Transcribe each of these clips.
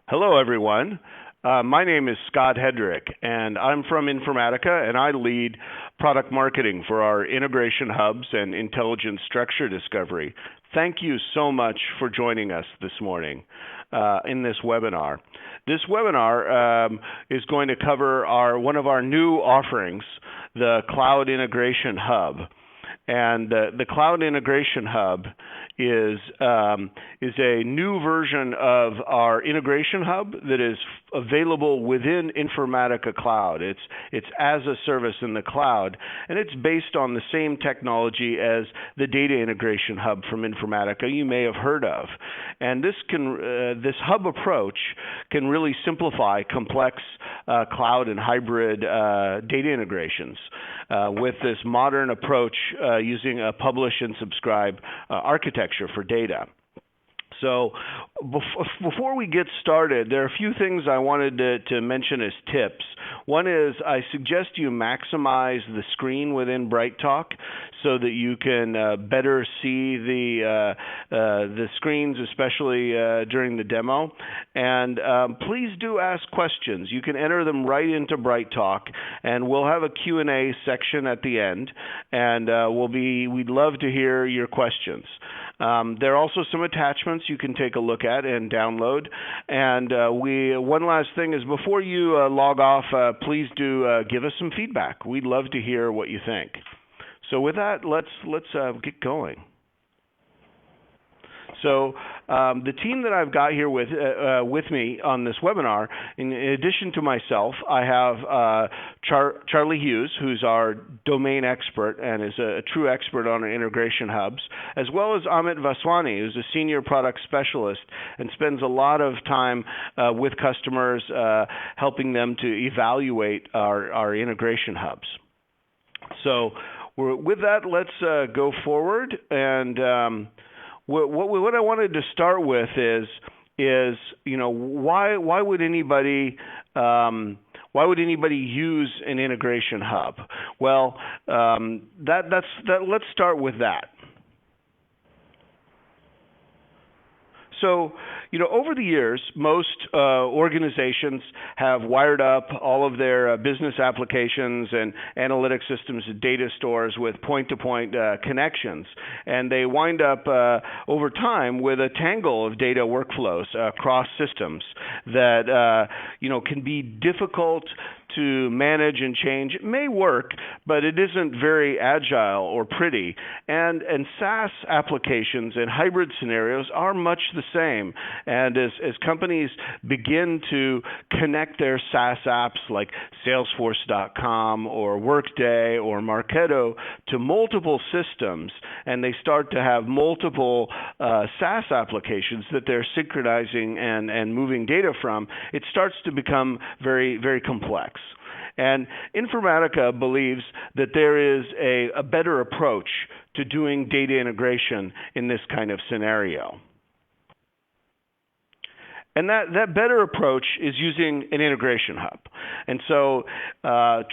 Hello, everyone. My name is Scott Hedrick, and I'm from Informatica, and I lead product marketing for our integration hubs and intelligent structure discovery. Thank you so much for joining us this morning in this webinar. This webinar is going to cover one of our new offerings, the Cloud Integration Hub. And the Cloud Integration Hub is a new version of our Integration Hub that is available within Informatica Cloud. It's as a service in the cloud, and it's based on the same technology as the Data Integration Hub from Informatica you may have heard of. And this hub approach can really simplify complex cloud and hybrid data integrations with this modern approach using a publish and subscribe architecture for data. So before we get started, there are a few things I wanted to mention as tips. One is I suggest you maximize the screen within BrightTalk so that you can better see the screens, especially during the demo. And please do ask questions. You can enter them right into BrightTalk, and we'll have a Q&A section at the end, and we'd love to hear your questions. There are also some attachments you can take a look at and download. And one last thing is before you log off, please do give us some feedback. We'd love to hear what you think. So with that, let's get going. So the team that I've got here with me on this webinar, in addition to myself, I have Charlie Hughes, who's our domain expert and is a true expert on our integration hubs, as well as Amit Vaswani, who's a senior product specialist and spends a lot of time with customers helping them to evaluate our integration hubs. So with that, let's go forward. And what I wanted to start with is why would anybody use an integration hub? Well, let's start with that. So, over the years, most organizations have wired up all of their business applications and analytic systems and data stores with point-to-point connections. And they wind up, over time, with a tangle of data workflows across systems that, can be difficult to manage and change. It may work, but it isn't very agile or pretty. And SaaS applications and hybrid scenarios are much the same. And as companies begin to connect their SaaS apps like Salesforce.com or Workday or Marketo to multiple systems, and they start to have multiple SaaS applications that they're synchronizing and moving data from, it starts to become very, very complex. And Informatica believes that there is a better approach to doing data integration in this kind of scenario. And that better approach is using an integration hub. And so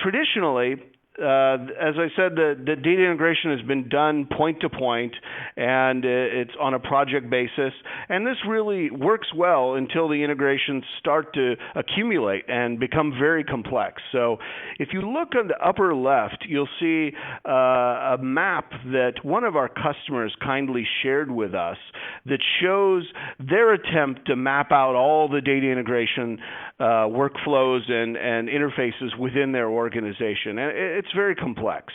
traditionally, as I said, the data integration has been done point to point, and it's on a project basis. And this really works well until the integrations start to accumulate and become very complex. So if you look on the upper left, you'll see a map that one of our customers kindly shared with us that shows their attempt to map out all the data integration workflows and interfaces within their organization. And it's very complex.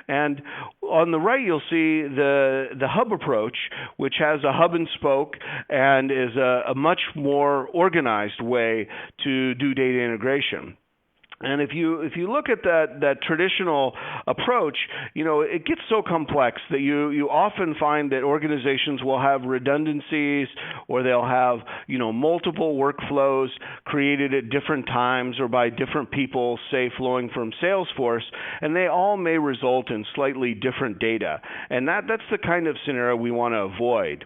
And on the right, you'll see the hub approach, which has a hub and spoke and is a much more organized way to do data integration. And if you look at that traditional approach, it gets so complex that you often find that organizations will have redundancies, or they'll have multiple workflows created at different times or by different people, say flowing from Salesforce, and they all may result in slightly different data. And that's the kind of scenario we want to avoid.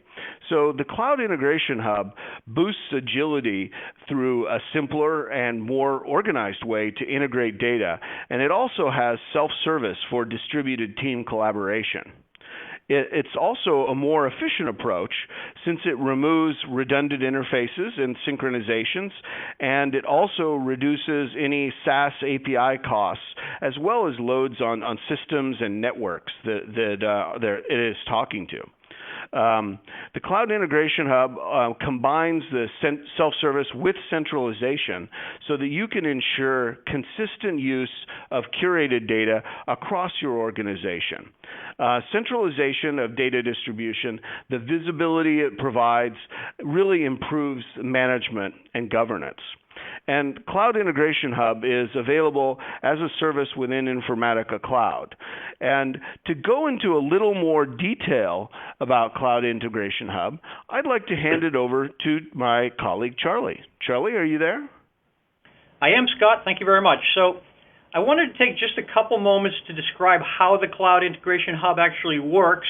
So the Cloud Integration Hub boosts agility through a simpler and more organized way to integrate data, and it also has self-service for distributed team collaboration. It's also a more efficient approach since it removes redundant interfaces and synchronizations, and it also reduces any SaaS API costs as well as loads on systems and networks that it is talking to. The Cloud Integration Hub combines the self-service with centralization so that you can ensure consistent use of curated data across your organization. Centralization of data distribution, the visibility it provides, really improves management and governance. And Cloud Integration Hub is available as a service within Informatica Cloud. And to go into a little more detail about Cloud Integration Hub, I'd like to hand it over to my colleague, Charlie. Charlie, are you there? I am, Scott. Thank you very much. So I wanted to take just a couple moments to describe how the Cloud Integration Hub actually works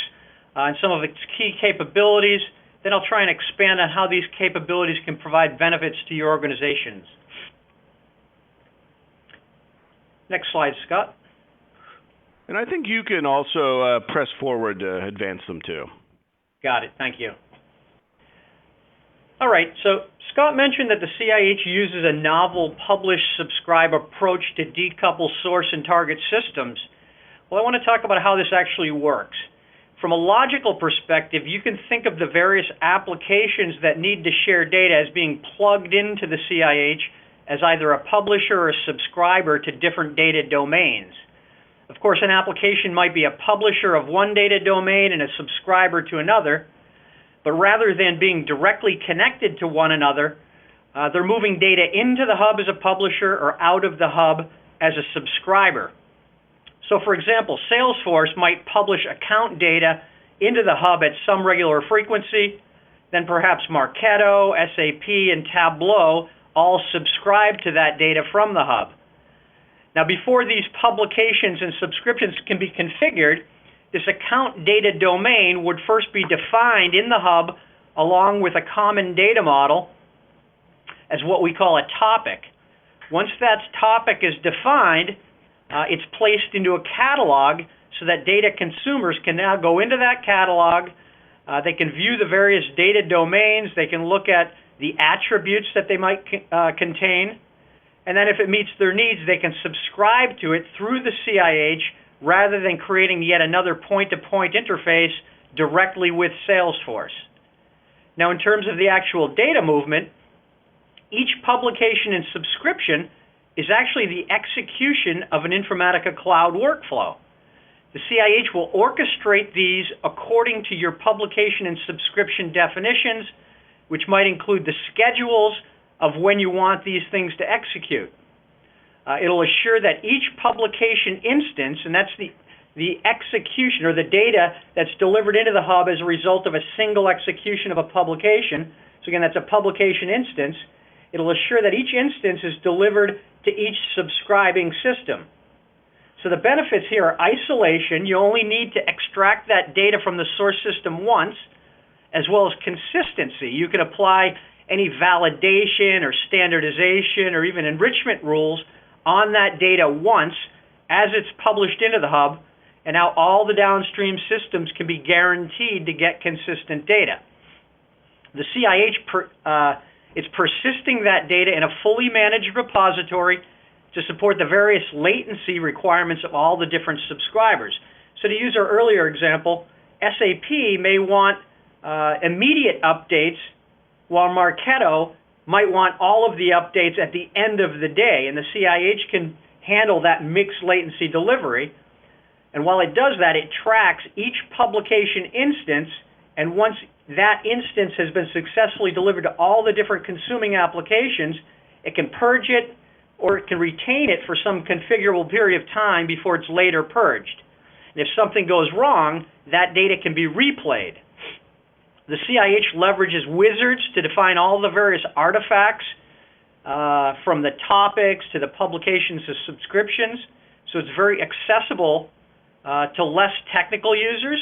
and some of its key capabilities. Then I'll try and expand on how these capabilities can provide benefits to your organizations. Next slide, Scott. And I think you can also press forward to advance them too. Got it. Thank you. All right. So Scott mentioned that the CIH uses a novel publish-subscribe approach to decouple source and target systems. Well, I want to talk about how this actually works. From a logical perspective, you can think of the various applications that need to share data as being plugged into the CIH as either a publisher or a subscriber to different data domains. Of course, an application might be a publisher of one data domain and a subscriber to another, but rather than being directly connected to one another, they're moving data into the hub as a publisher or out of the hub as a subscriber. So for example, Salesforce might publish account data into the hub at some regular frequency, then perhaps Marketo, SAP, and Tableau all subscribe to that data from the hub. Now before these publications and subscriptions can be configured, this account data domain would first be defined in the hub along with a common data model as what we call a topic. Once that topic is defined, it's placed into a catalog so that data consumers can now go into that catalog. They can view the various data domains. They can look at the attributes that they might contain. And then if it meets their needs, they can subscribe to it through the CIH rather than creating yet another point-to-point interface directly with Salesforce. Now, in terms of the actual data movement, each publication and subscription is actually the execution of an Informatica Cloud workflow. The CIH will orchestrate these according to your publication and subscription definitions, which might include the schedules of when you want these things to execute. It'll assure that each publication instance, and that's the execution or the data that's delivered into the hub as a result of a single execution of a publication. So again, that's a publication instance. It'll assure that each instance is delivered to each subscribing system. So the benefits here are isolation. You only need to extract that data from the source system once, as well as consistency. You can apply any validation or standardization or even enrichment rules on that data once as it's published into the hub, and now all the downstream systems can be guaranteed to get consistent data. The CIH is persisting that data in a fully managed repository to support the various latency requirements of all the different subscribers. So to use our earlier example, SAP may want immediate updates, while Marketo might want all of the updates at the end of the day, and the CIH can handle that mixed latency delivery. And while it does that, it tracks each publication instance, and once that instance has been successfully delivered to all the different consuming applications, it can purge it or it can retain it for some configurable period of time before it's later purged. And if something goes wrong, that data can be replayed. The CIH leverages wizards to define all the various artifacts from the topics to the publications to subscriptions. So it's very accessible to less technical users.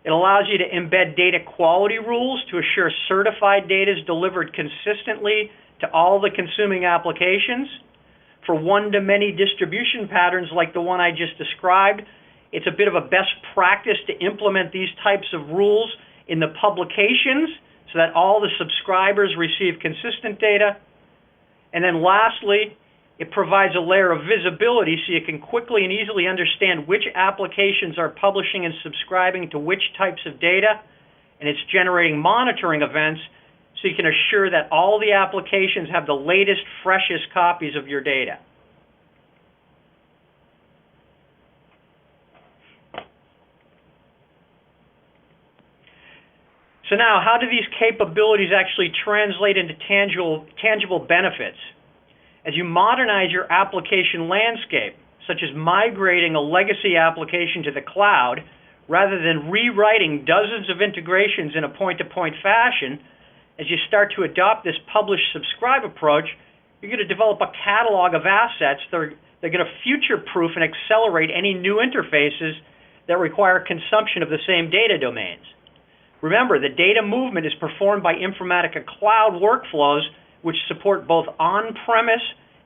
It allows you to embed data quality rules to assure certified data is delivered consistently to all the consuming applications. For one-to-many distribution patterns like the one I just described, It's a bit of a best practice to implement these types of rules in the publications so that all the subscribers receive consistent data. And then lastly, it provides a layer of visibility so you can quickly and easily understand which applications are publishing and subscribing to which types of data, and it's generating monitoring events so you can assure that all the applications have the latest, freshest copies of your data. So now, how do these capabilities actually translate into tangible benefits? As you modernize your application landscape, such as migrating a legacy application to the cloud, rather than rewriting dozens of integrations in a point-to-point fashion, as you start to adopt this publish-subscribe approach, you're going to develop a catalog of assets that are going to future-proof and accelerate any new interfaces that require consumption of the same data domains. Remember, the data movement is performed by Informatica Cloud workflows, which support both on-premise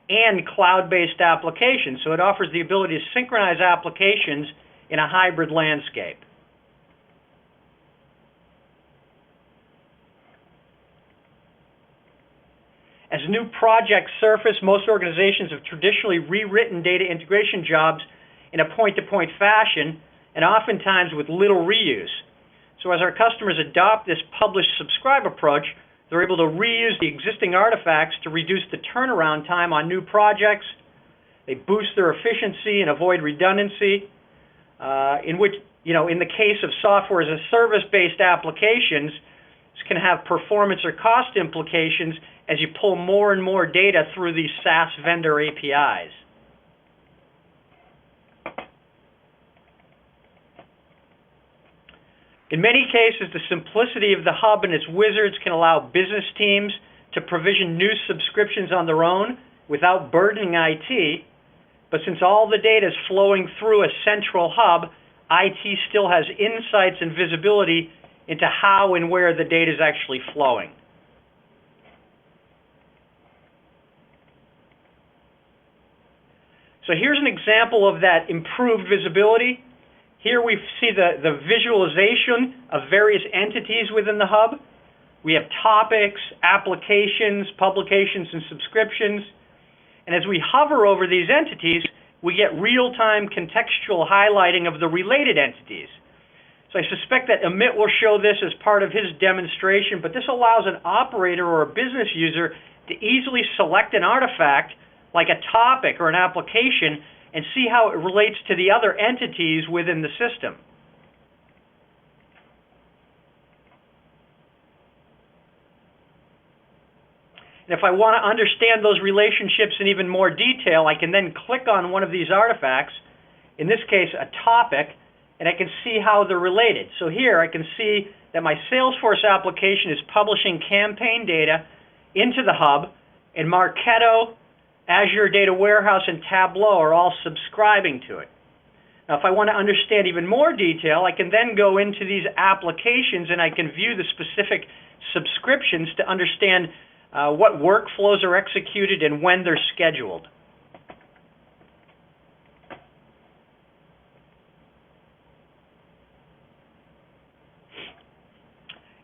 and cloud-based applications. So it offers the ability to synchronize applications in a hybrid landscape. As new projects surface, most organizations have traditionally rewritten data integration jobs in a point-to-point fashion, and oftentimes with little reuse. So as our customers adopt this publish-subscribe approach, they're able to reuse the existing artifacts to reduce the turnaround time on new projects. They boost their efficiency and avoid redundancy. In the case of software as a service-based applications, this can have performance or cost implications as you pull more and more data through these SaaS vendor APIs. In many cases, the simplicity of the hub and its wizards can allow business teams to provision new subscriptions on their own without burdening IT. But since all the data is flowing through a central hub, IT still has insights and visibility into how and where the data is actually flowing. So here's an example of that improved visibility. Here we see the visualization of various entities within the hub. We have topics, applications, publications, and subscriptions. And as we hover over these entities, we get real-time contextual highlighting of the related entities. So I suspect that Amit will show this as part of his demonstration, but this allows an operator or a business user to easily select an artifact like a topic or an application and see how it relates to the other entities within the system. And if I want to understand those relationships in even more detail, I can then click on one of these artifacts, in this case a topic, and I can see how they're related. So here I can see that my Salesforce application is publishing campaign data into the hub, and Marketo, Azure Data Warehouse, and Tableau are all subscribing to it. Now, if I want to understand even more detail, I can then go into these applications and I can view the specific subscriptions to understand what workflows are executed and when they're scheduled.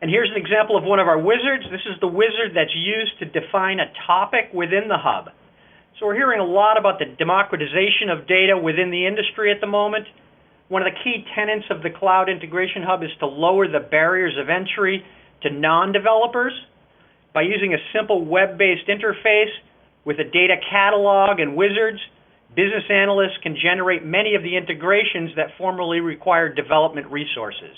And here's an example of one of our wizards. This is the wizard that's used to define a topic within the hub. So we're hearing a lot about the democratization of data within the industry at the moment. One of the key tenets of the Cloud Integration Hub is to lower the barriers of entry to non-developers. By using a simple web-based interface with a data catalog and wizards, business analysts can generate many of the integrations that formerly required development resources.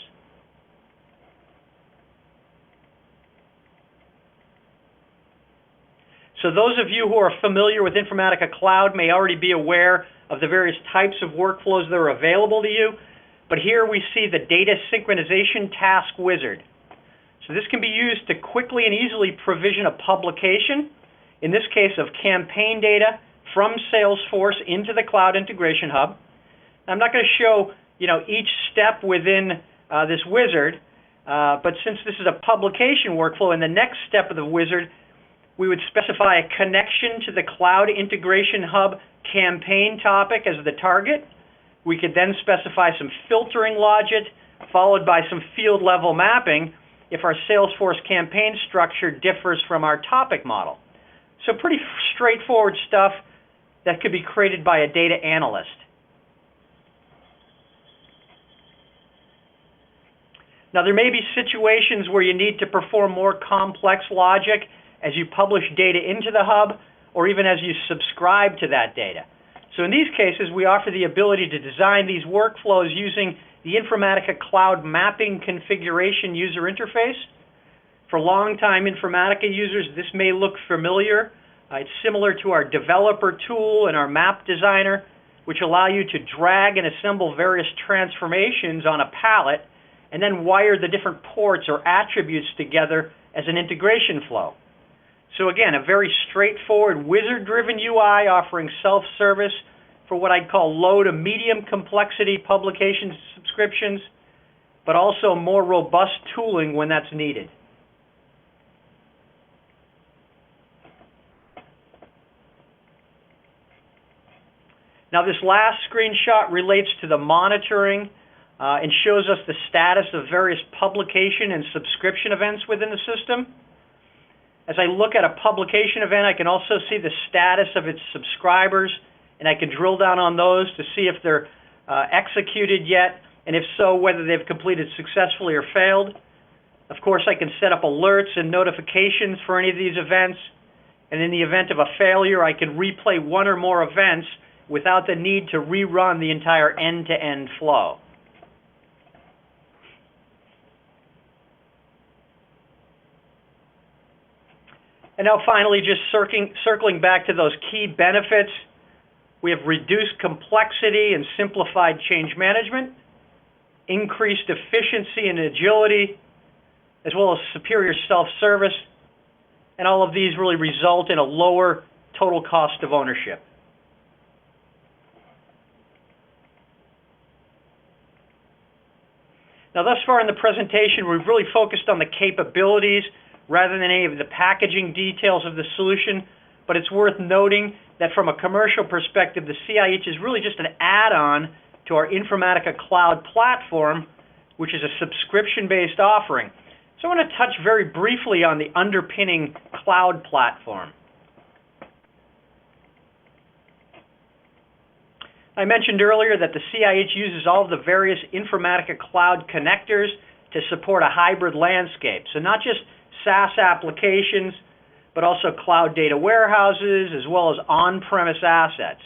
So those of you who are familiar with Informatica Cloud may already be aware of the various types of workflows that are available to you, but here we see the Data Synchronization Task Wizard. So this can be used to quickly and easily provision a publication, in this case of campaign data from Salesforce into the Cloud Integration Hub. I'm not going to show each step within this wizard, but since this is a publication workflow, in the next step of the wizard, we would specify a connection to the Cloud Integration Hub campaign topic as the target. We could then specify some filtering logic, followed by some field-level mapping if our Salesforce campaign structure differs from our topic model. So pretty straightforward stuff that could be created by a data analyst. Now, there may be situations where you need to perform more complex logic as you publish data into the hub or even as you subscribe to that data. So in these cases, we offer the ability to design these workflows using the Informatica Cloud Mapping Configuration User Interface. For longtime Informatica users, this may look familiar. It's similar to our developer tool and our map designer, which allow you to drag and assemble various transformations on a palette and then wire the different ports or attributes together as an integration flow. So again, a very straightforward wizard-driven UI offering self-service for what I'd call low to medium complexity publication subscriptions, but also more robust tooling when that's needed. Now this last screenshot relates to the monitoring and shows us the status of various publication and subscription events within the system. As I look at a publication event, I can also see the status of its subscribers, and I can drill down on those to see if they're executed yet, and if so, whether they've completed successfully or failed. Of course, I can set up alerts and notifications for any of these events, and in the event of a failure, I can replay one or more events without the need to rerun the entire end-to-end flow. And now finally, just circling back to those key benefits, we have reduced complexity and simplified change management, increased efficiency and agility, as well as superior self-service, and all of these really result in a lower total cost of ownership. Now, thus far in the presentation, we've really focused on the capabilities rather than any of the packaging details of the solution, but it's worth noting that from a commercial perspective, the CIH is really just an add-on to our Informatica Cloud Platform, which is a subscription-based offering. So I want to touch very briefly on the underpinning cloud platform. I mentioned earlier that the CIH uses all of the various Informatica Cloud connectors to support a hybrid landscape. So not just SaaS applications, but also cloud data warehouses, as well as on-premise assets.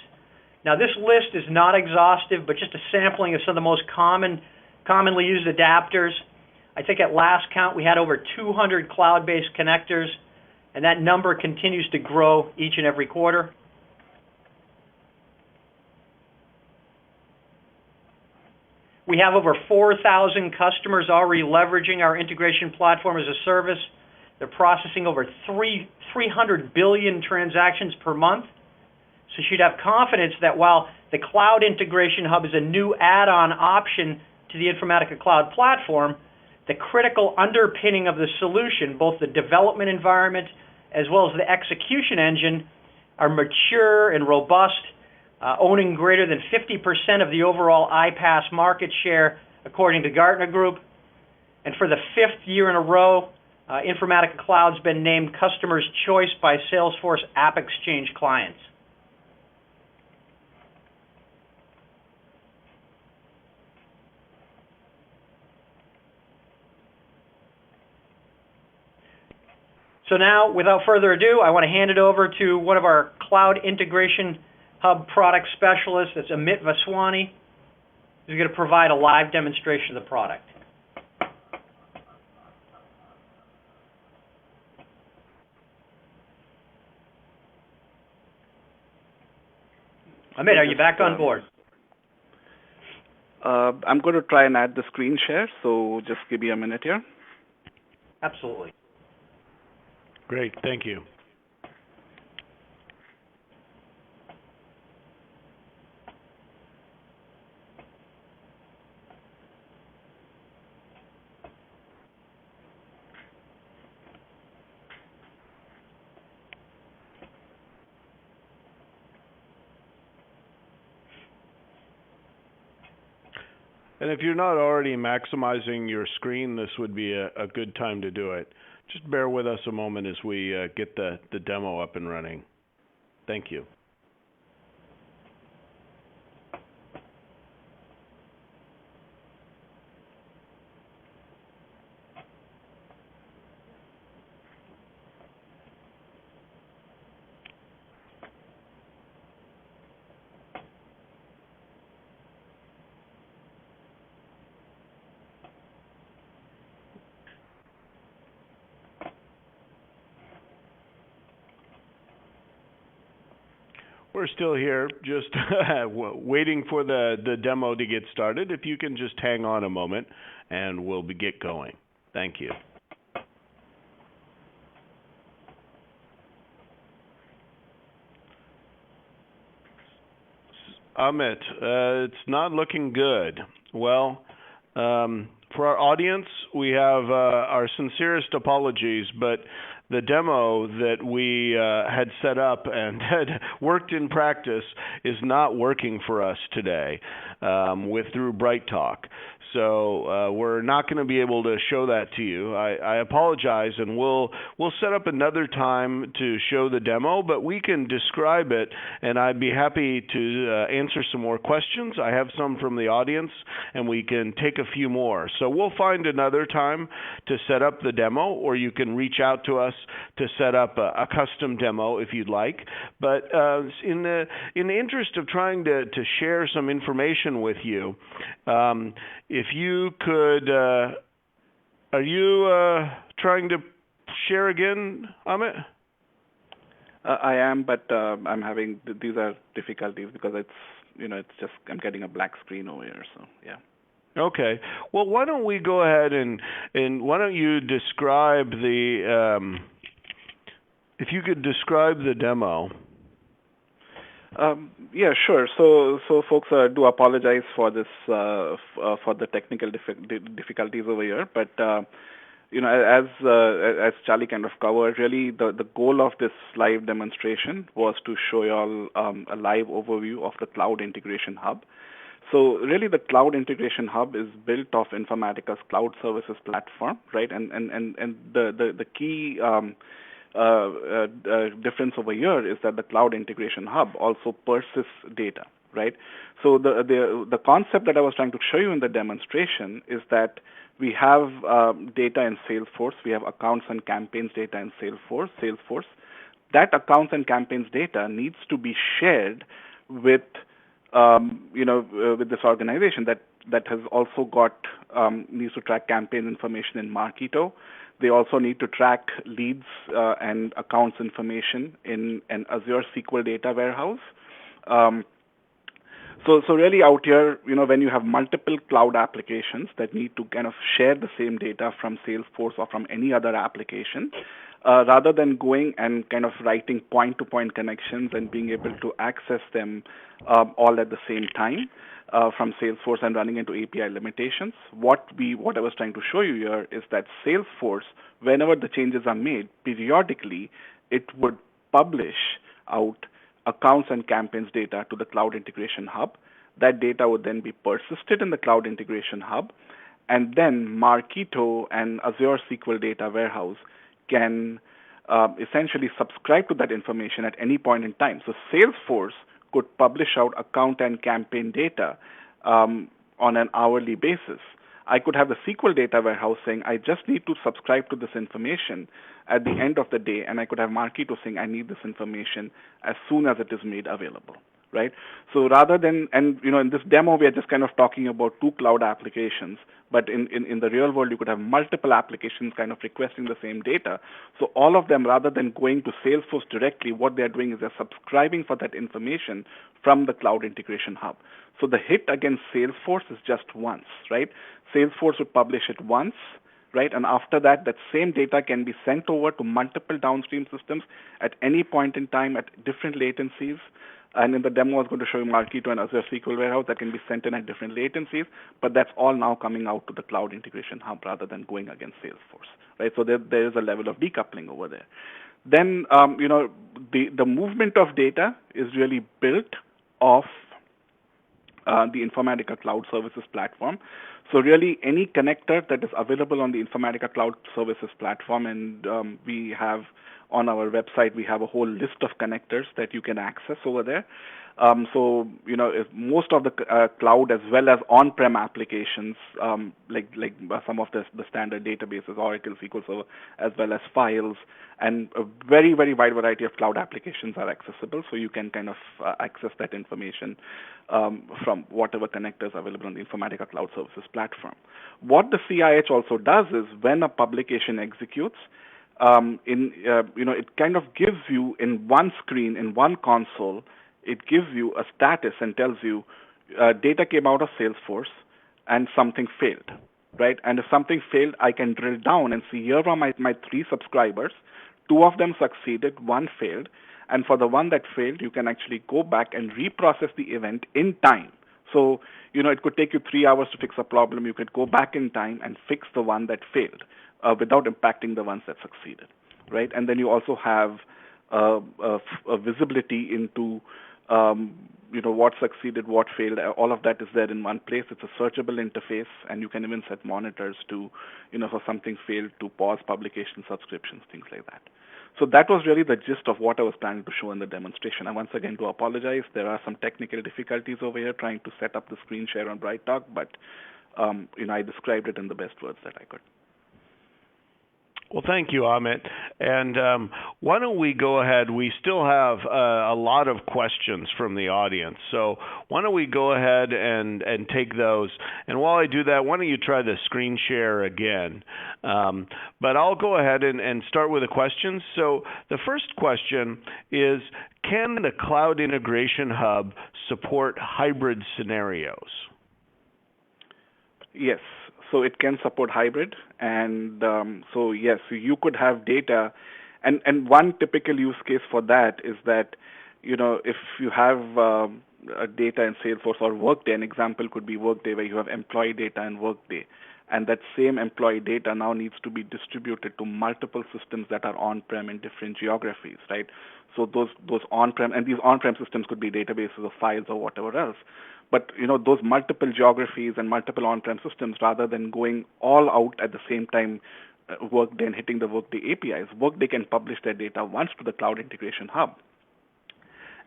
Now, this list is not exhaustive, but just a sampling of some of the most commonly used adapters. I think at last count, we had over 200 cloud-based connectors, and that number continues to grow each and every quarter. We have over 4,000 customers already leveraging our integration platform as a service. They're processing over 300 billion transactions per month. So you should have confidence that while the Cloud Integration Hub is a new add-on option to the Informatica Cloud Platform, the critical underpinning of the solution, both the development environment as well as the execution engine, are mature and robust, owning greater than 50% of the overall iPaaS market share, according to Gartner Group. And for the 5th year in a row, Informatica Cloud's been named Customer's Choice by Salesforce AppExchange clients. So now, without further ado, I want to hand it over to one of our Cloud Integration Hub product specialists. That's Amit Vaswani, who's going to provide a live demonstration of the product. Amit, are you back on board? I'm going to try and add the screen share, so just give me a minute here. Absolutely. Great, thank you. And if you're not already maximizing your screen, this would be a good time to do it. Just bear with us a moment as we get the demo up and running. Thank you. We're still here, just waiting for the demo to get started. If you can just hang on a moment, and we'll get going. Thank you. Amit, it's not looking good. Well, for our audience, we have our sincerest apologies, but the demo that we had set up and had worked in practice is not working for us today through BrightTalk. So we're not going to be able to show that to you. I apologize, and we'll set up another time to show the demo, but we can describe it, and I'd be happy to answer some more questions. I have some from the audience, and we can take a few more. So we'll find another time to set up the demo, or you can reach out to us to set up a custom demo if you'd like. But in the interest of trying to share some information with you, if you could, are you trying to share again, Amit? I am, but I'm having these are difficulties because it's just I'm getting a black screen over here. So yeah. Okay. Well, why don't we go ahead and why don't you describe if you could describe the demo. Yeah, sure. So folks, do apologize for this for the technical difficulties over here, but as Charlie kind of covered, really the goal of this live demonstration was to show you all a live overview of the Cloud Integration Hub. So really, the Cloud Integration Hub is built off Informatica's cloud services platform, right? And the key difference over here is that the Cloud Integration Hub also persists data, right? So the concept that I was trying to show you in the demonstration is that we have data in Salesforce, we have accounts and campaigns data in Salesforce. That accounts and campaigns data needs to be shared with with this organization that has also got needs to track campaign information in Marketo. They also need to track leads and accounts information in an Azure SQL data warehouse. So really out here, when you have multiple cloud applications that need to kind of share the same data from Salesforce or from any other application, rather than going and kind of writing point-to-point connections and being able to access them all at the same time from Salesforce and running into API limitations, what I was trying to show you here is that Salesforce, whenever the changes are made, periodically it would publish out accounts and campaigns data to the Cloud Integration Hub. That data would then be persisted in the Cloud Integration Hub, and then Marketo and Azure SQL data warehouse can essentially subscribe to that information at any point in time. So Salesforce could publish out account and campaign data on an hourly basis. I could have the SQL data warehouse saying, I just need to subscribe to this information at the end of the day, and I could have Marketo saying, I need this information as soon as it is made available, right? So rather than, and in this demo, we are just kind of talking about two cloud applications, but in the real world, you could have multiple applications kind of requesting the same data. So all of them, rather than going to Salesforce directly, what they're doing is they're subscribing for that information from the Cloud Integration Hub. So the hit against Salesforce is just once, right? Salesforce would publish it once, right? And after that, that same data can be sent over to multiple downstream systems at any point in time at different latencies. And in the demo, I was going to show you Marketo and Azure SQL Warehouse that can be sent in at different latencies, but that's all now coming out to the Cloud Integration Hub rather than going against Salesforce, right? So there is a level of decoupling over there. Then, the movement of data is really built off the Informatica Cloud Services platform. So really, any connector that is available on the Informatica Cloud Services platform, and we have on our website, we have a whole list of connectors that you can access over there. So if most of the cloud as well as on-prem applications, like some of the standard databases, Oracle, SQL Server, as well as files, and a very, very wide variety of cloud applications are accessible. So you can kind of access that information from whatever connectors available on the Informatica Cloud Services platform. What the CIH also does is when a publication executes, it kind of gives you in one screen, in one console, it gives you a status and tells you data came out of Salesforce and something failed, right? And if something failed, I can drill down and see here are my 3 subscribers. 2 of them succeeded, 1 failed. And for the one that failed, you can actually go back and reprocess the event in time. So, it could take you 3 hours to fix a problem. You could go back in time and fix the one that failed without impacting the ones that succeeded, right? And then you also have a visibility into what succeeded, what failed. All of that is there in one place. It's a searchable interface, and you can even set monitors to, for something failed, to pause publication subscriptions, things like that. So that was really the gist of what I was planning to show in the demonstration. I once again do apologize. There are some technical difficulties over here trying to set up the screen share on BrightTalk, but I described it in the best words that I could. Well, thank you, Amit. And why don't we go ahead? We still have a lot of questions from the audience. So why don't we go ahead and take those? And while I do that, why don't you try the screen share again? But I'll go ahead and start with the questions. So the first question is, can the Cloud Integration Hub support hybrid scenarios? Yes. So it can support hybrid, and so yes, you could have data, and one typical use case for that is that, if you have data in Salesforce or Workday, an example could be Workday where you have employee data in Workday, and that same employee data now needs to be distributed to multiple systems that are on-prem in different geographies, right? So those on-prem, and these on-prem systems could be databases or files or whatever else. But, those multiple geographies and multiple on-prem systems, rather than going all out at the same time, Workday and hitting the Workday APIs, Workday can publish their data once to the Cloud Integration Hub.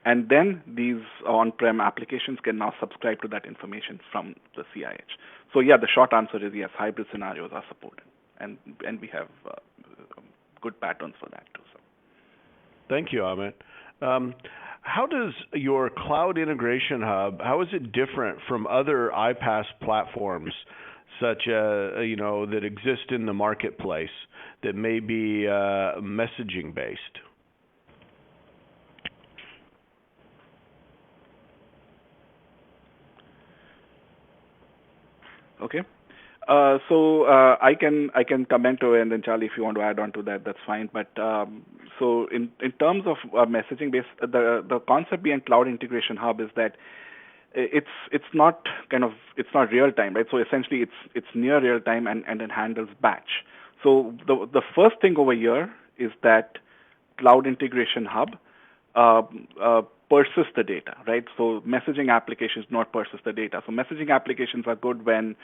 And then these on-prem applications can now subscribe to that information from the CIH. So yeah, the short answer is yes, hybrid scenarios are supported. And we have good patterns for that too. So. Thank you, Amit. How does your Cloud Integration Hub, how is it different from other iPaaS platforms such that exist in the marketplace that may be messaging based? Okay. So I can comment to it, and then Charlie, if you want to add on to that, that's fine. But so in terms of messaging based, the concept behind Cloud Integration Hub is that it's not real time, right? So essentially it's near real time and it handles batch. So the first thing over here is that Cloud Integration Hub persist the data, right? So messaging applications do not persist the data. So messaging applications are good when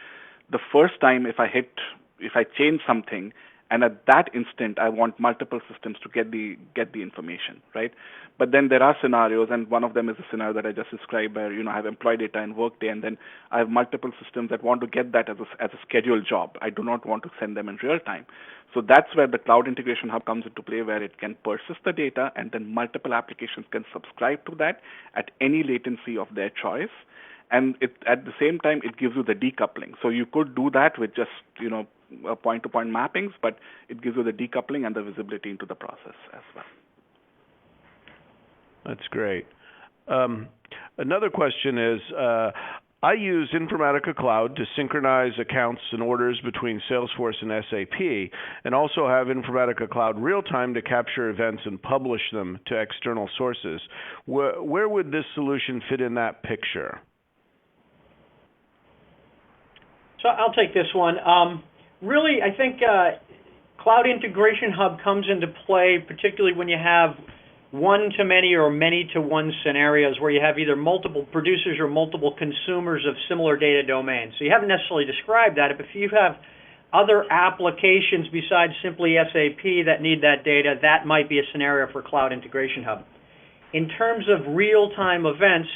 the first time if I change something, and at that instant I want multiple systems to get the information, right? But then there are scenarios, and one of them is the scenario that I just described, where I have employee data in Workday, and then I have multiple systems that want to get that as a scheduled job. I do not want to send them in real time. So that's where the Cloud Integration Hub comes into play, where it can persist the data, and then multiple applications can subscribe to that at any latency of their choice. And at the same time, it gives you the decoupling. So you could do that with just, point-to-point mappings, but it gives you the decoupling and the visibility into the process as well. That's great. Another question is, I use Informatica Cloud to synchronize accounts and orders between Salesforce and SAP, and also have Informatica Cloud real-time to capture events and publish them to external sources. Where would this solution fit in that picture? So I'll take this one. Really, I think Cloud Integration Hub comes into play, particularly when you have one-to-many or many-to-one scenarios where you have either multiple producers or multiple consumers of similar data domains. So you haven't necessarily described that, but if you have other applications besides simply SAP that need that data, that might be a scenario for Cloud Integration Hub. In terms of real-time events,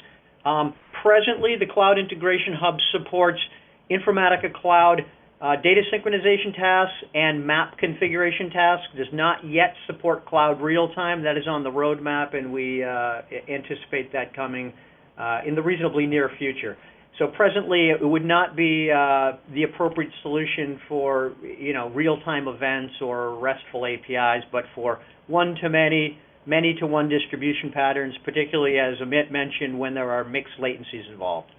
presently the Cloud Integration Hub supports Informatica Cloud data synchronization tasks and map configuration tasks. Does not yet support cloud real-time. That is on the roadmap, and we anticipate that coming in the reasonably near future. So presently, it would not be the appropriate solution for real-time events or RESTful APIs, but for one-to-many, many-to-one distribution patterns, particularly as Amit mentioned, when there are mixed latencies involved.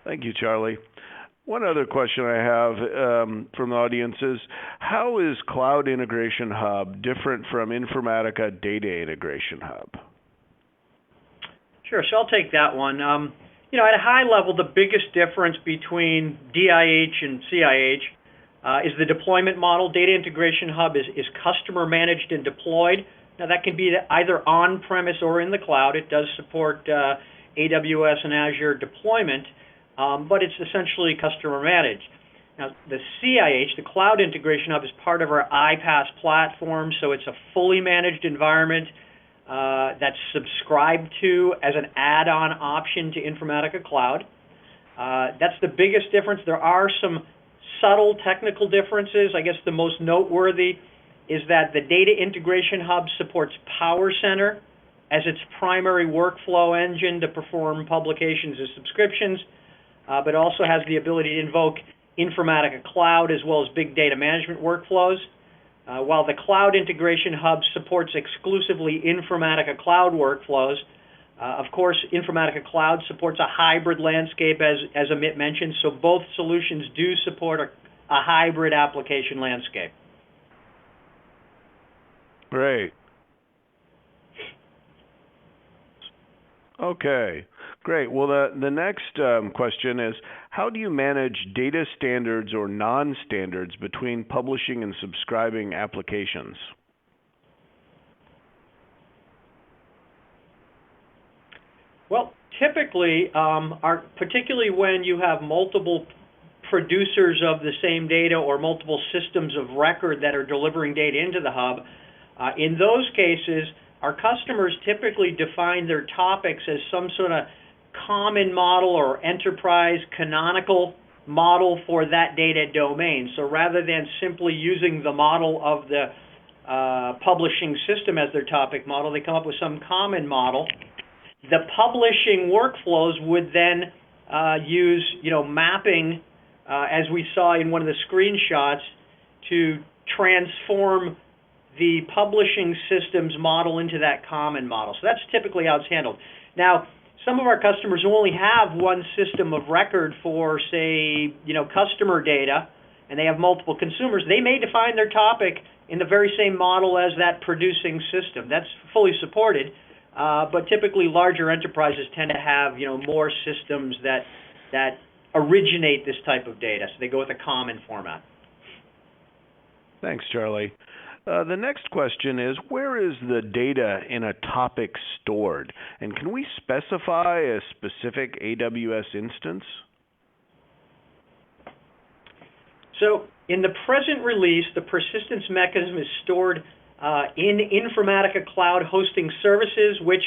Thank you, Charlie. One other question I have from the audience is, how is Cloud Integration Hub different from Informatica Data Integration Hub? Sure, so I'll take that one. At a high level, the biggest difference between DIH and CIH is the deployment model. Data Integration Hub is customer managed and deployed. Now that can be either on-premise or in the cloud. It does support AWS and Azure deployment, but it's essentially customer managed. Now the CIH, the Cloud Integration Hub, is part of our iPaaS platform, so it's a fully managed environment that's subscribed to as an add-on option to Informatica Cloud. That's the biggest difference. There are some subtle technical differences. I guess the most noteworthy is that the Data Integration Hub supports PowerCenter as its primary workflow engine to perform publications and subscriptions, but also has the ability to invoke Informatica Cloud as well as big data management workflows. While the Cloud Integration Hub supports exclusively Informatica Cloud workflows, of course, Informatica Cloud supports a hybrid landscape, as Amit mentioned, so both solutions do support a hybrid application landscape. Great. Okay, great. Well, the next question is, how do you manage data standards or non-standards between publishing and subscribing applications? Well, typically, particularly when you have multiple producers of the same data or multiple systems of record that are delivering data into the hub, in those cases, our customers typically define their topics as some sort of common model or enterprise canonical model for that data domain. So rather than simply using the model of the publishing system as their topic model, they come up with some common model. The publishing workflows would then use, mapping, as we saw in one of the screenshots, to transform the publishing system's model into that common model. So that's typically how it's handled. Now, some of our customers who only have one system of record for, say, customer data, and they have multiple consumers, they may define their topic in the very same model as that producing system. That's fully supported, but typically larger enterprises tend to have, more systems that originate this type of data, so they go with a common format. Thanks, Charlie. The next question is, where is the data in a topic stored? And can we specify a specific AWS instance? So in the present release, the persistence mechanism is stored in Informatica Cloud Hosting Services, which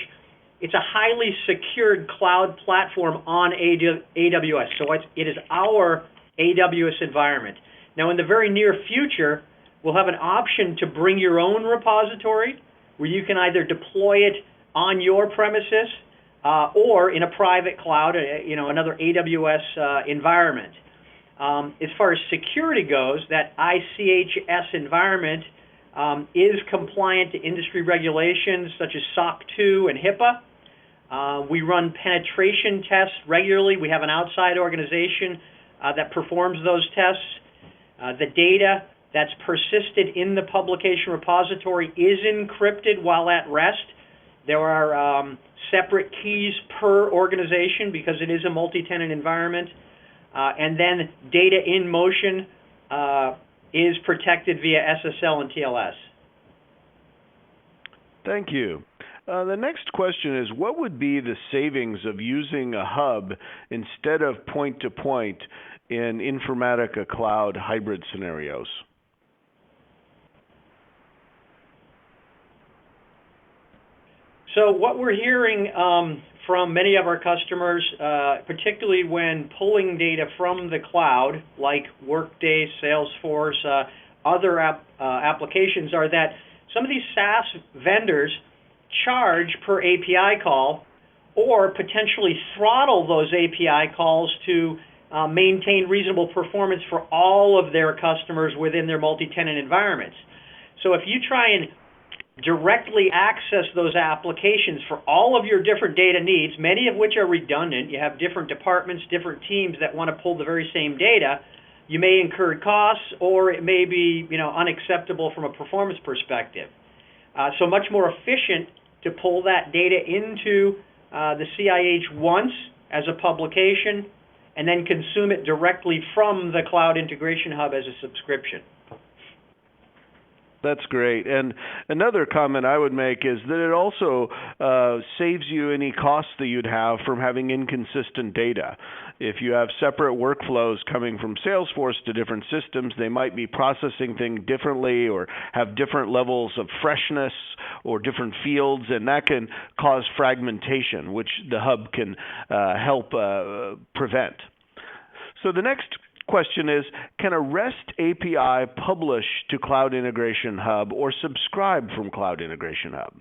it's a highly secured cloud platform on AWS. So it is our AWS environment. Now, in the very near future, we'll have an option to bring your own repository where you can either deploy it on your premises or in a private cloud, another AWS environment. As far as security goes, that ICHS environment is compliant to industry regulations such as SOC 2 and HIPAA. We run penetration tests regularly. We have an outside organization that performs those tests. The data that's persisted in the publication repository is encrypted while at rest. There are separate keys per organization because it is a multi-tenant environment. And then data in motion is protected via SSL and TLS. Thank you. The next question is, what would be the savings of using a hub instead of point-to-point in Informatica Cloud hybrid scenarios? So what we're hearing from many of our customers, particularly when pulling data from the cloud, like Workday, Salesforce, other applications, are that some of these SaaS vendors charge per API call or potentially throttle those API calls to maintain reasonable performance for all of their customers within their multi-tenant environments. So if you try and directly access those applications for all of your different data needs, many of which are redundant, you have different departments, different teams that want to pull the very same data, you may incur costs or it may be unacceptable from a performance perspective. So much more efficient to pull that data into the CIH once as a publication and then consume it directly from the Cloud Integration Hub as a subscription. That's great. And another comment I would make is that it also saves you any costs that you'd have from having inconsistent data. If you have separate workflows coming from Salesforce to different systems, they might be processing things differently or have different levels of freshness or different fields, and that can cause fragmentation, which the hub can help prevent. So the next question is, can a REST API publish to Cloud Integration Hub or subscribe from Cloud Integration Hub?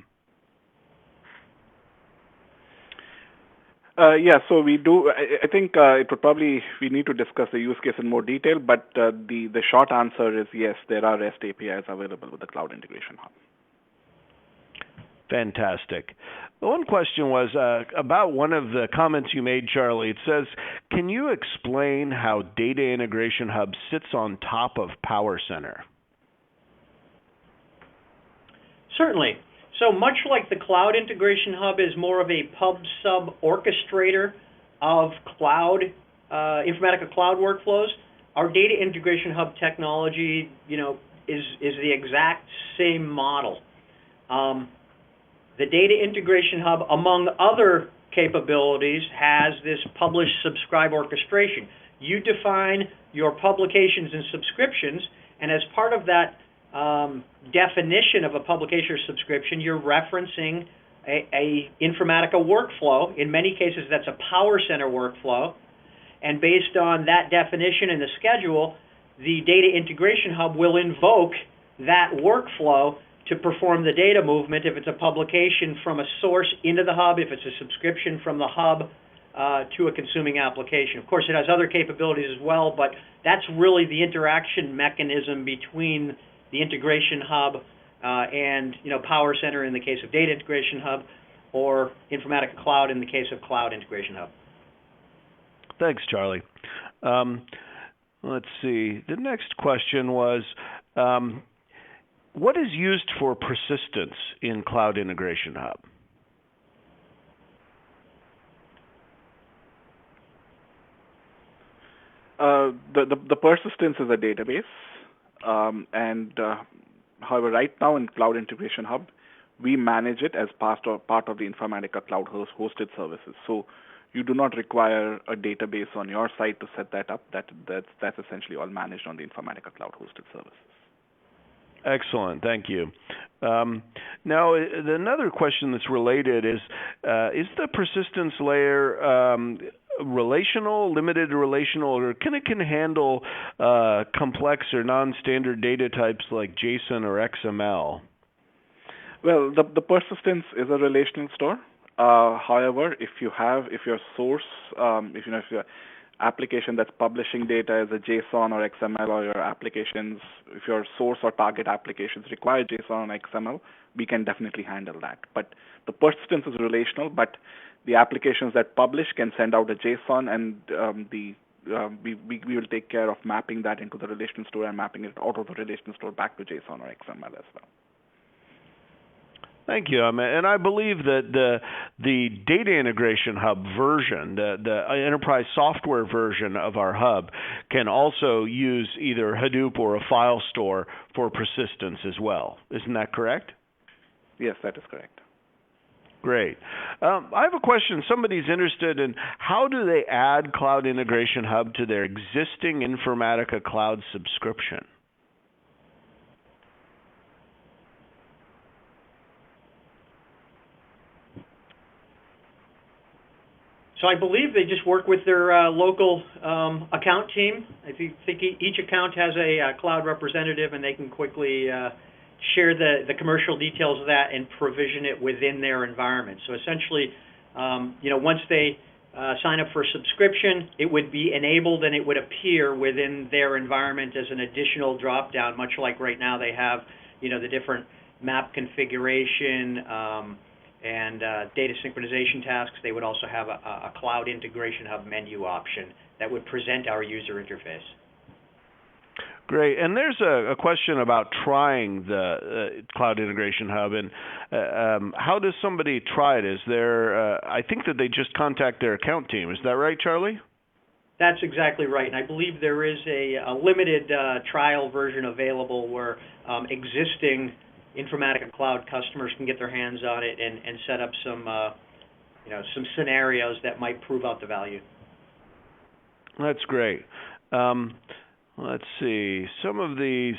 So we do. I think it would probably, we need to discuss the use case in more detail, but the short answer is yes, there are REST APIs available with the Cloud Integration Hub. Fantastic. One question was about one of the comments you made, Charlie. It says, can you explain how Data Integration Hub sits on top of PowerCenter? Certainly. So much like the Cloud Integration Hub is more of a pub-sub orchestrator of cloud, Informatica Cloud workflows, our Data Integration Hub technology, is the exact same model. The Data Integration Hub, among other capabilities, has this publish-subscribe orchestration. You define your publications and subscriptions, and as part of that definition of a publication or subscription, you're referencing a Informatica workflow. In many cases, that's a PowerCenter workflow. And based on that definition and the schedule, the Data Integration Hub will invoke that workflow to perform the data movement if it's a publication from a source into the hub, if it's a subscription from the hub to a consuming application. Of course, it has other capabilities as well, but that's really the interaction mechanism between the Integration Hub and PowerCenter in the case of Data Integration Hub, or Informatica Cloud in the case of Cloud Integration Hub. Thanks, Charlie. Let's see. The next question was, what is used for persistence in Cloud Integration Hub? The persistence is a database, and however, right now in Cloud Integration Hub, we manage it as part of the Informatica Cloud hosted services. So you do not require a database on your site to set that up. That's essentially all managed on the Informatica Cloud hosted services. Excellent, thank you. Now, another question that's related is the persistence layer relational, limited to relational, or can it handle complex or non-standard data types like JSON or XML? Well, the persistence is a relational store. However, if your source, if your application that's publishing data is a JSON or XML, or your applications, if your source or target applications require JSON or XML, we can definitely handle that. But the persistence is relational, but the applications that publish can send out a JSON, and we will take care of mapping that into the relational store and mapping it out of the relational store back to JSON or XML as well. Thank you, and I believe that the Data Integration Hub version, the enterprise software version of our hub, can also use either Hadoop or a file store for persistence as well. Isn't that correct? Yes, that is correct. Great. I have a question. Somebody's interested in how do they add Cloud Integration Hub to their existing Informatica Cloud subscription? So I believe they just work with their local account team. I think each account has a cloud representative, and they can quickly share the commercial details of that and provision it within their environment. So essentially, once they sign up for a subscription, it would be enabled and it would appear within their environment as an additional drop-down, much like right now they have, the different map configuration and data synchronization tasks. They would also have a Cloud Integration Hub menu option that would present our user interface. Great. And there's a question about trying the Cloud Integration Hub, and how does somebody try it? Is there, I think that they just contact their account team. Is that right, Charlie? That's exactly right. And I believe there is a limited trial version available where existing Informatica Cloud customers can get their hands on it and set up some scenarios that might prove out the value. That's great. Let's see. Some of these,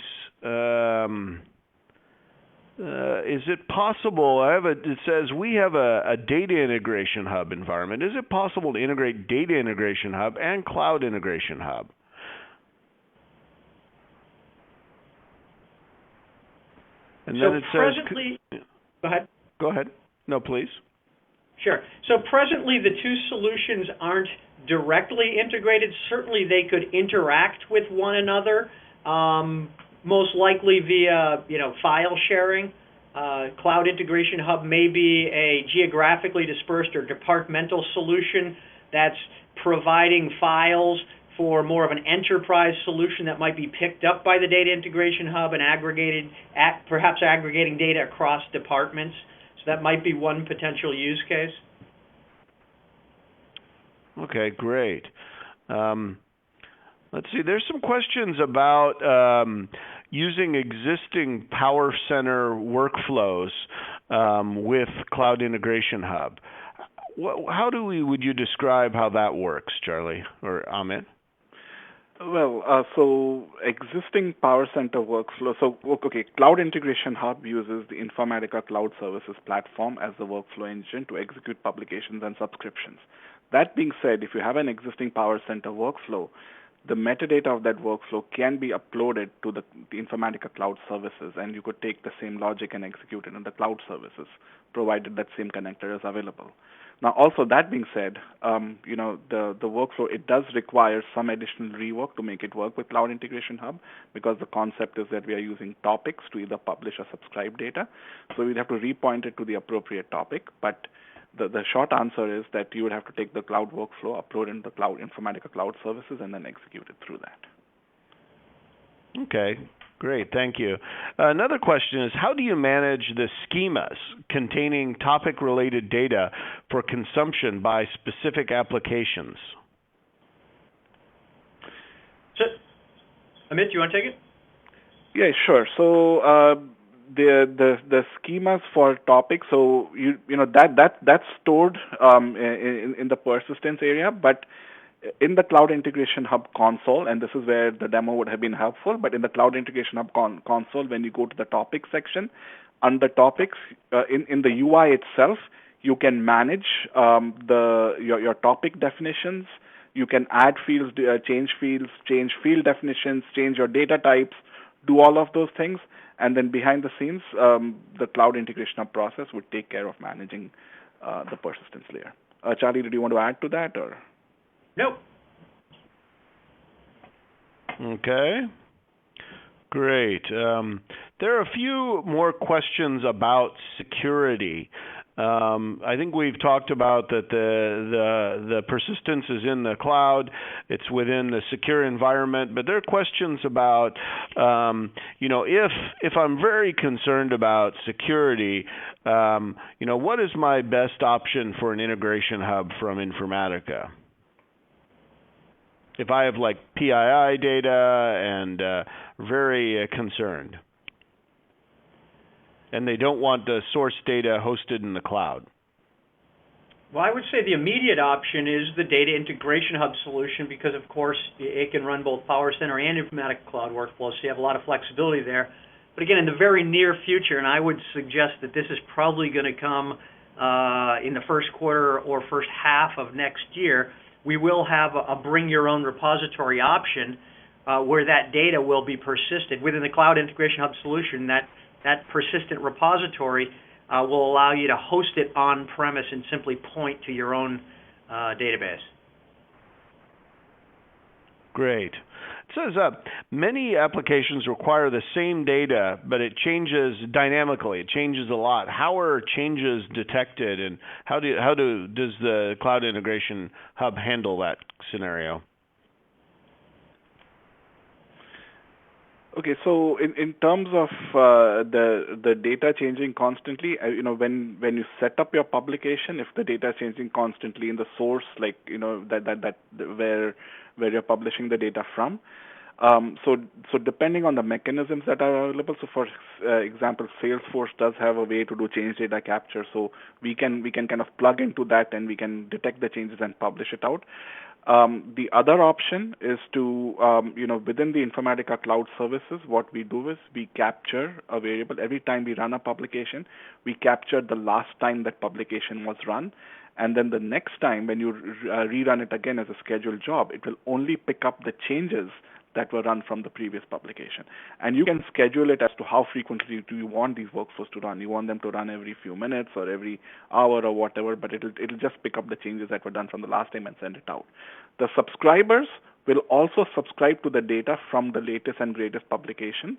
is it possible, it says we have a data integration hub environment. Is it possible to integrate data integration hub and cloud integration hub? And then it says, presently, go ahead. Go ahead. No, please. Sure. So presently, the two solutions aren't directly integrated. Certainly, they could interact with one another, most likely via file sharing. Cloud Integration Hub may be a geographically dispersed or departmental solution that's providing files for more of an enterprise solution that might be picked up by the Data Integration Hub and perhaps aggregating data across departments. So that might be one potential use case. Okay, great. Let's see, there's some questions about using existing Power Center workflows with Cloud Integration Hub. How would you describe how that works, Charlie or Amit? Well, so existing Power Center workflow. So, okay, Cloud Integration Hub uses the Informatica Cloud Services platform as the workflow engine to execute publications and subscriptions. That being said, if you have an existing Power Center workflow, the metadata of that workflow can be uploaded to the Informatica Cloud Services, and you could take the same logic and execute it in the cloud services, provided that same connector is available. Now, also that being said, the workflow, it does require some additional rework to make it work with Cloud Integration Hub, because the concept is that we are using topics to either publish or subscribe data. So we'd have to repoint it to the appropriate topic. But the short answer is that you would have to take the cloud workflow, upload in the Cloud Informatica Cloud Services, and then execute it through that. Okay. Great, thank you. Another question is, how do you manage the schemas containing topic-related data for consumption by specific applications? So, Amit, do you want to take it? Yeah, sure. So the schemas for topics, so that's stored in the persistence area, but in the Cloud Integration Hub console, and this is where the demo would have been helpful, but in the Cloud Integration Hub console, when you go to the topics section, under topics, in the UI itself, you can manage your topic definitions. You can add fields, change field definitions, change your data types, do all of those things, and then behind the scenes, the Cloud Integration Hub process would take care of managing the persistence layer. Charlie, did you want to add to that, or? Nope. Okay. Great. There are a few more questions about security. I think we've talked about that the persistence is in the cloud. It's within the secure environment. But there are questions about, if I'm very concerned about security, what is my best option for an integration hub from Informatica? If I have like PII data and very concerned. and they don't want the source data hosted in the cloud? Well, I would say the immediate option is the Data Integration Hub solution because, of course, it can run both PowerCenter and Informatica Cloud workflows, so you have a lot of flexibility there. But again, in the very near future, and I would suggest that this is probably going to come in the first quarter or first half of next year, we will have a bring your own repository option where that data will be persisted. Within the Cloud Integration Hub solution, that persistent repository will allow you to host it on-premise and simply point to your own database. Great. It says many applications require the same data, but it changes dynamically. It changes a lot. How are changes detected, and how does the Cloud Integration Hub handle that scenario? Okay, so in terms of the data changing constantly, when you set up your publication, if the data is changing constantly in the source, like that where you're publishing the data from, so depending on the mechanisms that are available. So for example, Salesforce does have a way to do change data capture, so we can kind of plug into that and we can detect the changes and publish it out. The other option is to, within the Informatica Cloud Services, what we do is we capture a variable. Every time we run a publication, we capture the last time that publication was run. And then the next time when you rerun it again as a scheduled job, it will only pick up the changes that were run from the previous publication. And you can schedule it as to how frequently do you want these workflows to run. You want them to run every few minutes or every hour or whatever, but it'll just pick up the changes that were done from the last time and send it out. The subscribers will also subscribe to the data from the latest and greatest publication.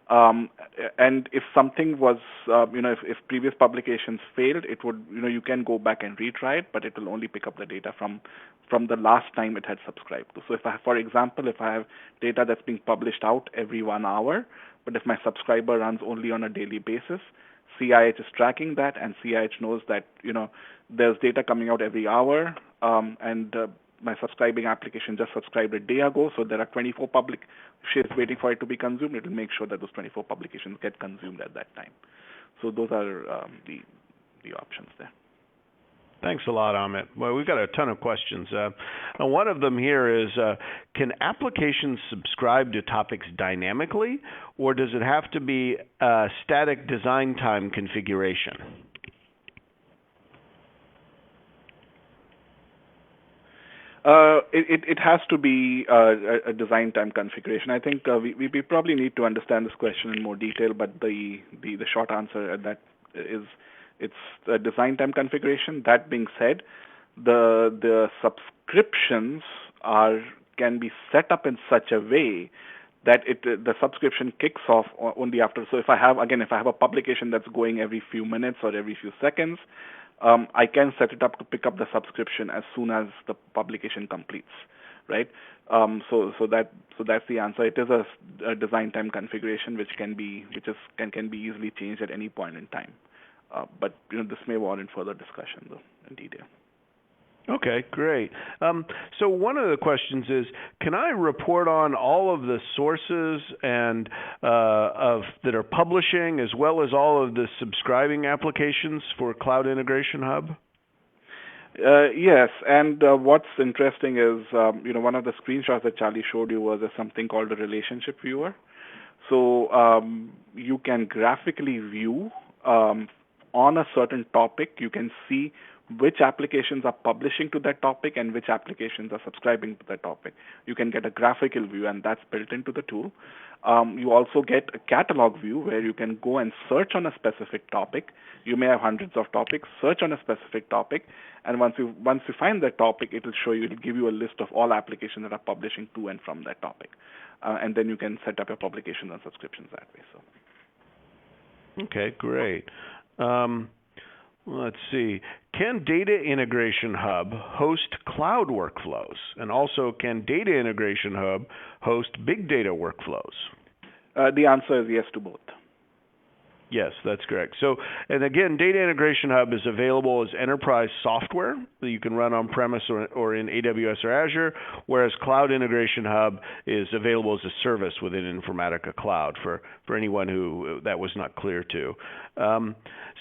And if something was, if previous publications failed, it would, you can go back and retry it, but it will only pick up the data from the last time it had subscribed to. So for example, if I have data that's being published out every 1 hour, but if my subscriber runs only on a daily basis, CIH is tracking that, and CIH knows that, there's data coming out every hour, and my subscribing application just subscribed a day ago, so there are 24 publications waiting for it to be consumed. It will make sure that those 24 publications get consumed at that time. So those are the options there. Thanks a lot, Amit. Well, we've got a ton of questions. And one of them here is, can applications subscribe to topics dynamically, or does it have to be a static design time configuration? It has to be a design time configuration. I think we probably need to understand this question in more detail, but the short answer at that is it's a design time configuration. That being said, the subscriptions can be set up in such a way that the subscription kicks off only after. So if I have a publication that's going every few minutes or every few seconds, I can set it up to pick up the subscription as soon as the publication completes, right? So that's the answer. It is a design time configuration which can be easily changed at any point in time. But this may warrant further discussion though in detail. Okay, great. So one of the questions is, can I report on all of the sources and that are publishing as well as all of the subscribing applications for Cloud Integration Hub? Yes, and what's interesting is, one of the screenshots that Charlie showed you was something called a relationship viewer. So you can graphically view on a certain topic, you can see which applications are publishing to that topic and which applications are subscribing to that topic. You can get a graphical view, and that's built into the tool. You also get a catalog view where you can go and search on a specific topic. You may have hundreds of topics. Search on a specific topic, and once you find that topic, it'll give you a list of all applications that are publishing to and from that topic, and then you can set up your publications and subscriptions that way. So. Okay, great. Let's see. Can Data Integration Hub host cloud workflows? And also, can Data Integration Hub host big data workflows? The answer is yes to both. Yes, that's correct. So, and again, Data Integration Hub is available as enterprise software that you can run on-premise or in AWS or Azure, whereas Cloud Integration Hub is available as a service within Informatica Cloud for anyone who that was not clear to.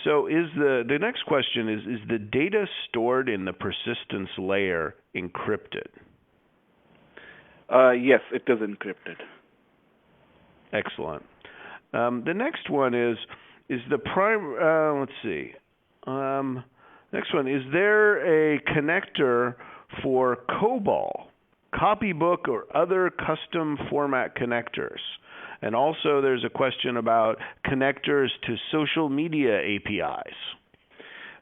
So is the next question is the data stored in the persistence layer encrypted? Yes, it is encrypted. Excellent. The next one is the prime. Let's see. Next one, is there a connector for COBOL, copybook, or other custom format connectors? And also, there's a question about connectors to social media APIs.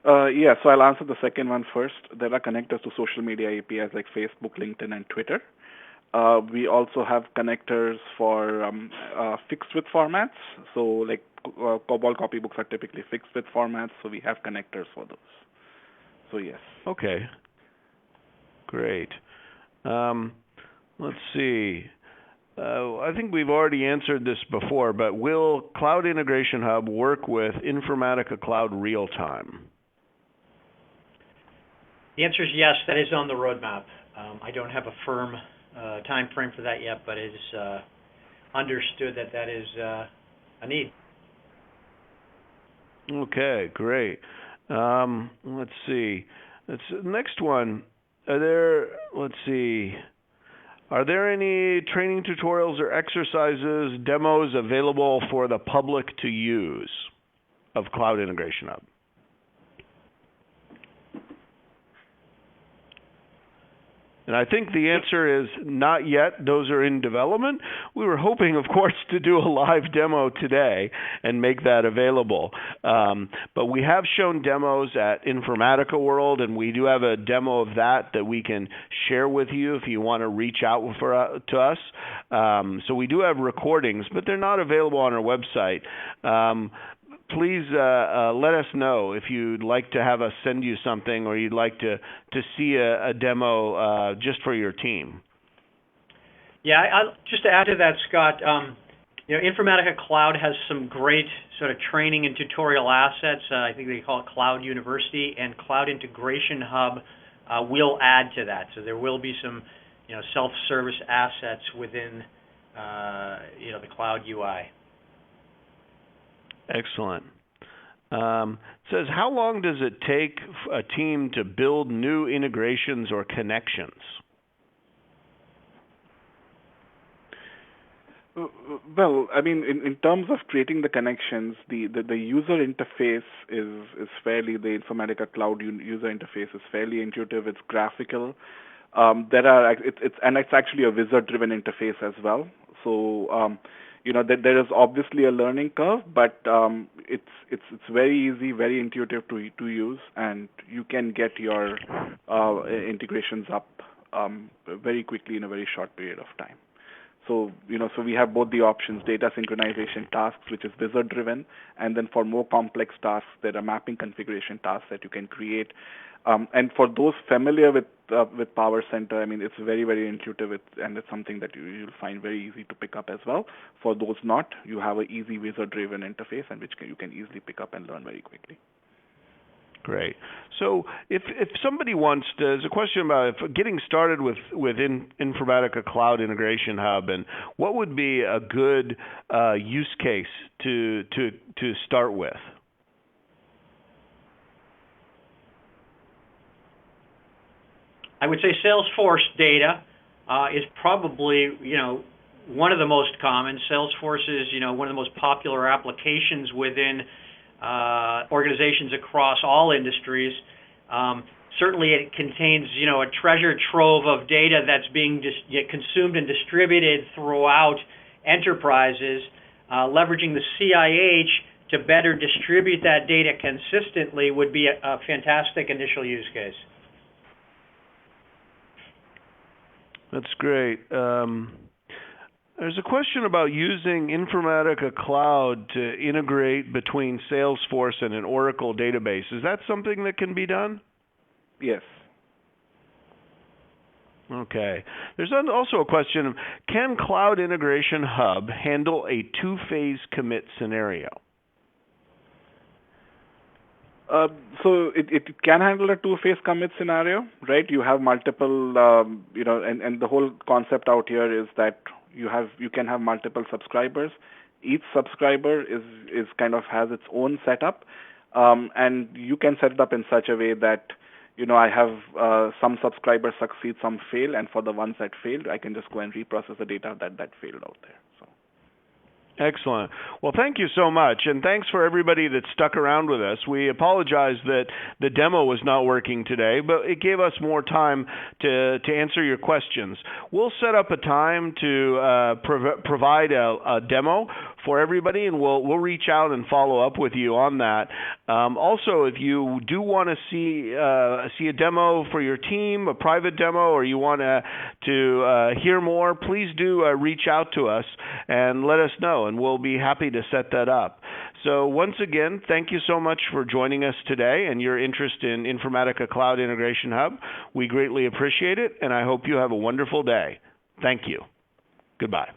Yeah, so I'll answer the second one first. There are connectors to social media APIs like Facebook, LinkedIn, and Twitter. We also have connectors for fixed width formats. So like COBOL copybooks are typically fixed width formats, so we have connectors for those. So yes. Okay. Great. Let's see. I think we've already answered this before, but will Cloud Integration Hub work with Informatica Cloud Real-Time? The answer is yes. That is on the roadmap. I don't have a firm time frame for that yet, but it is understood that is a need. Okay, great. Let's see. Next one. Are there any training tutorials or exercises, demos available for the public to use of Cloud Integration Hub? And I think the answer is not yet. Those are in development. We were hoping, of course, to do a live demo today and make that available. But we have shown demos at Informatica World, and we do have a demo of that we can share with you if you want to reach out to us. So we do have recordings, but they're not available on our website. Please let us know if you'd like to have us send you something, or you'd like to see a demo just for your team. Yeah, just to add to that, Scott, Informatica Cloud has some great sort of training and tutorial assets. I think they call it Cloud University, and Cloud Integration Hub will add to that. So there will be some, self-service assets within, the Cloud UI. Excellent. It says, how long does it take a team to build new integrations or connections? Well, I mean, in terms of creating the connections, the user interface is fairly, the Informatica Cloud user interface is fairly intuitive. It's graphical. It's actually a wizard-driven interface as well. So there is obviously a learning curve, but it's very easy, very intuitive to use, and you can get your integrations up very quickly in a very short period of time. So we have both the options: data synchronization tasks, which is wizard-driven, and then for more complex tasks, there are mapping configuration tasks that you can create. And for those familiar with Power Center, I mean, it's very, very intuitive, and it's something that you'll find very easy to pick up as well. For those not, you have an easy wizard-driven interface, and which you can easily pick up and learn very quickly. Great. So if somebody wants to, there's a question about getting started with Informatica Cloud Integration Hub, and what would be a good use case to start with? I would say Salesforce data is probably, one of the most common. Salesforce is, one of the most popular applications within organizations across all industries. Certainly it contains, a treasure trove of data that's being consumed and distributed throughout enterprises. Leveraging the CIH to better distribute that data consistently would be a fantastic initial use case. That's great. There's a question about using Informatica Cloud to integrate between Salesforce and an Oracle database. Is that something that can be done? Yes. Okay. There's also a question, can Cloud Integration Hub handle a two-phase commit scenario? So it can handle a two-phase commit scenario, right? You have multiple, and the whole concept out here is that you can have multiple subscribers. Each subscriber is kind of has its own setup, and you can set it up in such a way that I have some subscribers succeed, some fail, and for the ones that failed, I can just go and reprocess the data that failed out there. So. Excellent. Well, thank you so much, and thanks for everybody that stuck around with us. We apologize that the demo was not working today, but it gave us more time to answer your questions. We'll set up a time to provide a demo for everybody, and we'll reach out and follow up with you on that. Also, if you do want to see a demo for your team, a private demo, or you want to hear more, please do reach out to us and let us know, and we'll be happy to set that up. So once again, thank you so much for joining us today and your interest in Informatica Cloud Integration Hub. We greatly appreciate it, and I hope you have a wonderful day. Thank you. Goodbye.